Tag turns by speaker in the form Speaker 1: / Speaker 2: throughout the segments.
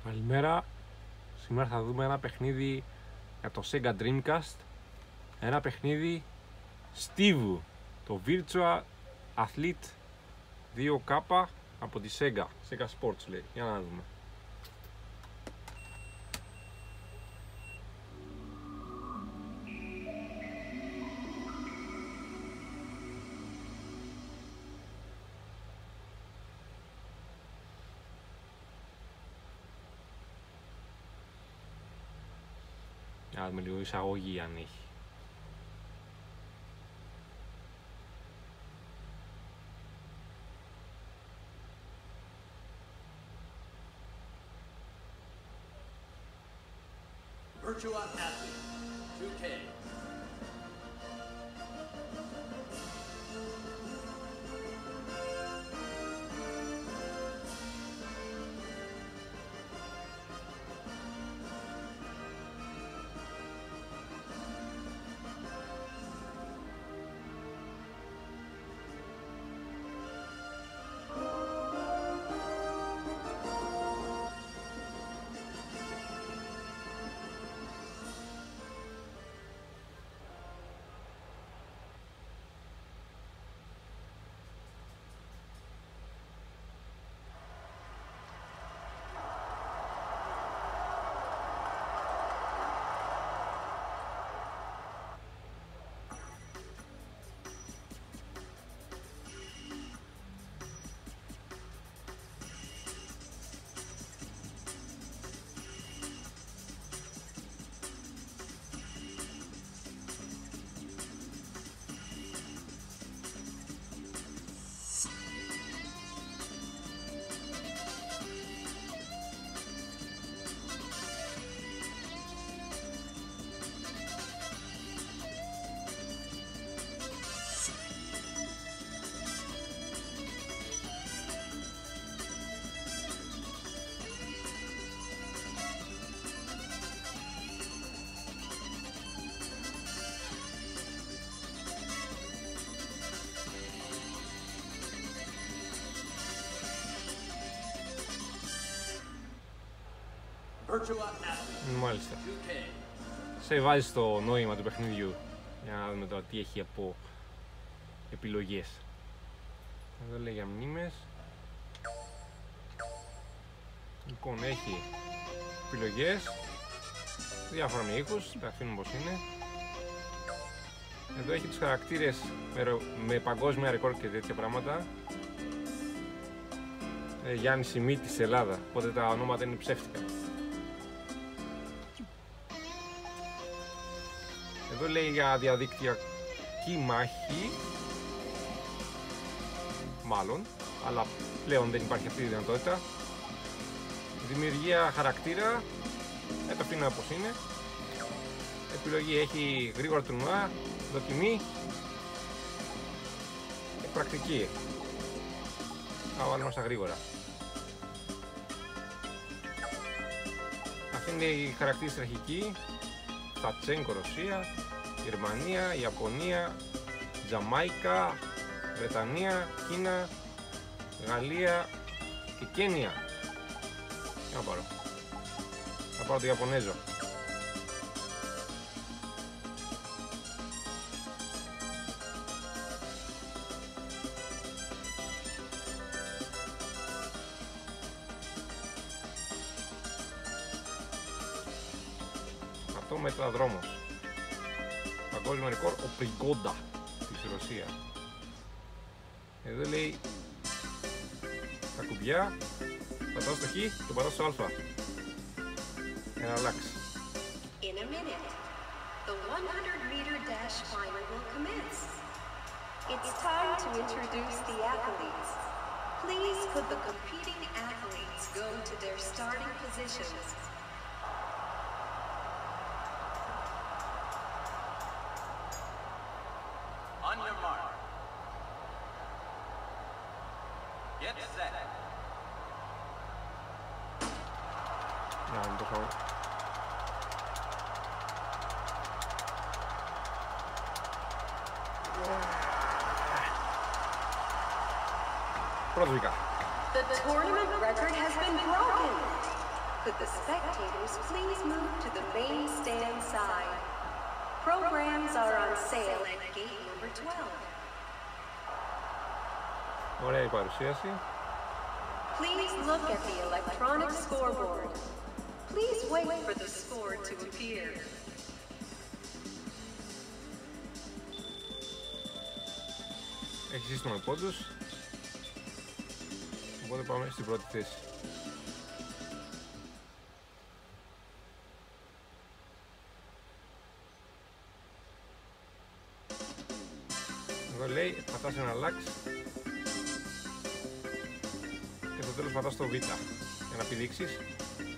Speaker 1: Καλημέρα. Σήμερα θα δούμε ένα παιχνίδι για το Sega Dreamcast. Ένα παιχνίδι Steve, το Virtua Athlete 2K από τη Sega Sports λέει. Για να δούμε. Να δούμε λίγο εισαγωγή αν έχει.
Speaker 2: Virtua Athlete 2K.
Speaker 1: Μάλιστα. Σε βάζει το νόημα του παιχνιδιού. Για να δούμε τώρα τι έχει από επιλογές. Εδώ λέει για μνήμες. Λοιπόν, έχει επιλογές. Διάφορα με ήχους, τα αφήνουμε πως είναι. Εδώ έχει τους χαρακτήρες με παγκόσμια ρεκόρ και τέτοια πράγματα. Γιάννη Σιμίτη της Ελλάδα, οπότε τα ονόματα είναι ψεύτικα. Εδώ λέει για διαδικτυακή μάχη, μάλλον, αλλά πλέον δεν υπάρχει αυτή η δυνατότητα. Δημιουργία χαρακτήρα, το αφήνω όπως είναι. Επιλογή έχει γρήγορα τουρνουά, δοκιμή και πρακτική. Θα βάλουμε στα γρήγορα. Αυτή είναι η χαρακτήρα αρχική. Τατσένκο, Ρωσία, Γερμανία, Ιαπωνία, Τζαμάικα, Βρετανία, Κίνα, Γαλλία και Κένια. Να πάρω. Θα πάρω το Ιαπωνέζο. Αυτό μεταδρόμος. Παγκόσμιο ρεκόρ ο Πριγκόντα της Ρωσία. Εδώ λέει τα κουμπιά, πατάω στο Χ και πατάω στο Α. Για να αλλάξει.
Speaker 3: In a minute, the 100-meter dash final will commence. It's time to introduce the athletes. Please could the competing athletes go to their starting positions.
Speaker 2: On your mark. Get set.
Speaker 1: Να δούμε το χώρο. Πρώτα βγήκα.
Speaker 3: The tournament record has been broken. Could the spectators please move to the main stand side? Programs are on sale at gate number 12.
Speaker 1: Ωραία η παρουσίαση.
Speaker 3: Please look at the electronic scoreboard. Please wait for the score to appear.
Speaker 1: Έχει σύστημα πόντους. Οπότε πάμε στην πρώτη θέση. Εδώ λέει πατάς ένα λάξ και στο τέλος πατάς το Β για να πηδήξεις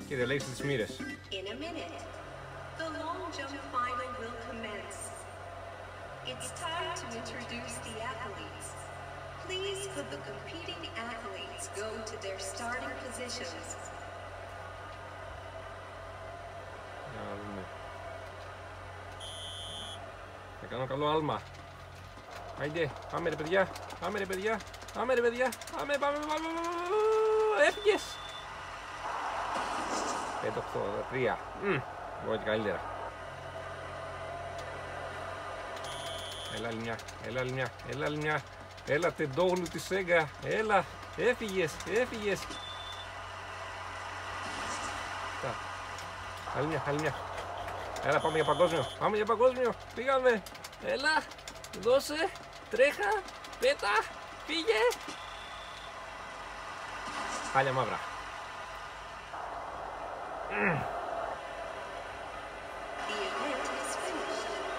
Speaker 1: και διαλέγεις τις μοίρες.
Speaker 3: In a minute, the long jump final will commence. It's time to introduce the athletes. Please could the competing athletes go to their starting positions?
Speaker 1: Για να δούμε. Θα κάνω καλό άλμα. Άιντε, πάμε ρε παιδιά, πάμε ρε παιδιά, πάμε ρε παιδιά, πάμε, έφυγες! 5, 8, 3, μπορεί και καλύτερα. Έλα άλλη μια, έλα άλλη μια, έλα άλλη μια, έλα τεντόγλου της Sega, έλα, έφυγες, έφυγες. Άλλη μια, άλλη μια. Έλα πάμε για παγκόσμιο, πάμε για παγκόσμιο, πήγαμε, έλα, δώσε, τρέχα, πέτα, φύγε. Χάλια μαύρα.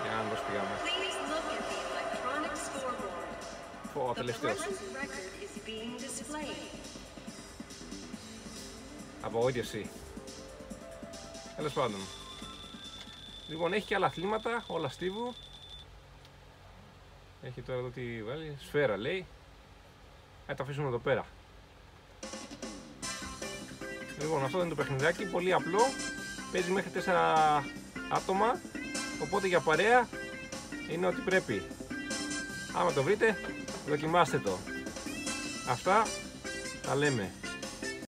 Speaker 1: Για να δώσει πήγαμε. Πω, τελευταίος. Απογοήτευση. Τέλος πάντων. Λοιπόν, έχει και άλλα αθλήματα, όλα στίβου. Έχει τώρα εδώ τι βάλει, σφαίρα λέει. Το αφήσουμε εδώ πέρα. Λοιπόν, αυτό είναι το παιχνιδάκι, πολύ απλό. Παίζει μέχρι 4 άτομα, οπότε για παρέα είναι ό,τι πρέπει. Άμα το βρείτε, δοκιμάστε το. Αυτά τα λέμε.